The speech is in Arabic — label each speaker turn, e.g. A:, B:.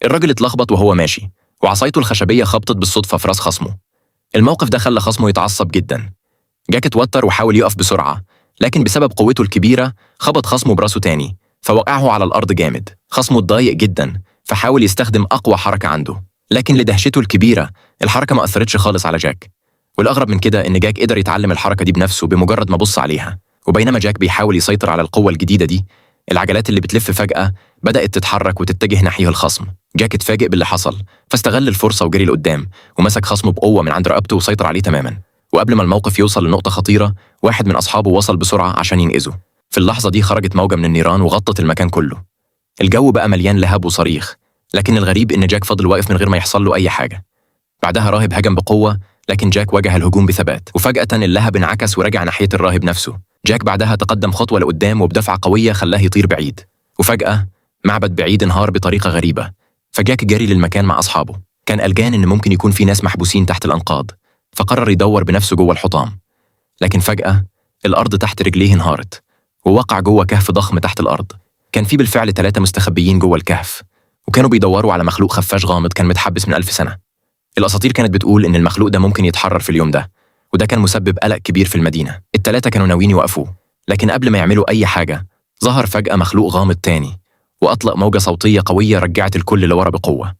A: الراجل اتلخبط وهو ماشي، وعصايته الخشبية خبطت بالصدفة في راس خصمه. الموقف ده خلى خصمه يتعصب جدا. جاك اتوتر وحاول يقف بسرعة، لكن بسبب قوته الكبيرة خبط خصمه براسه تاني فوقعه على الأرض جامد. خصمه اتضايق جدا فحاول يستخدم أقوى حركة عنده، لكن لدهشته الكبيرة الحركة ما أثرتش خالص على جاك. والأغرب من كده إن جاك قدر يتعلم الحركة دي بنفسه بمجرد ما بص عليها. وبينما جاك بيحاول يسيطر على القوة الجديدة دي، العجلات اللي بتلف فجأة بدأت تتحرك وتتجه ناحيه الخصم. جاك اتفاجئ باللي حصل فاستغل الفرصة وجري لقدام ومسك خصمه بقوة من عند رقبته وسيطر عليه تماما. وقبل ما الموقف يوصل لنقطة خطيرة، واحد من أصحابه وصل بسرعة عشان ينقذه. في اللحظة دي خرجت موجة من النيران وغطت المكان كله. الجو بقى مليان لهب وصريخ، لكن الغريب إن جاك فضل واقف من غير ما يحصل له أي حاجة. بعدها راهب هجم بقوة، لكن جاك واجه الهجوم بثبات، وفجأة اللهب انعكس ورجع ناحية الراهب نفسه. جاك بعدها تقدم خطوة لقدام وبدفعة قوية خلاه يطير بعيد. وفجأة معبد بعيد انهار بطريقة غريبة، فجاك جري للمكان مع أصحابه. كان قلقان إن ممكن يكون في ناس محبوسين تحت الأنقاض، فقرر يدور بنفسه جوه الحطام. لكن فجأة الأرض تحت رجليه انهارت، ووقع جوه كهف ضخم تحت الأرض. كان في بالفعل 3 مستخبيين جوه الكهف، وكانوا بيدوروا على مخلوق خفاش غامض كان متحبس من 1000 سنة. الأساطير كانت بتقول إن المخلوق ده ممكن يتحرر في اليوم ده، وده كان مسبب قلق كبير في المدينة. ال3 كانوا ناويين يوقفوه، لكن قبل ما يعملوا أي حاجة ظهر فجأة مخلوق غامض تاني، وأطلق موجة صوتية قوية رجعت الكل لورا بقوة.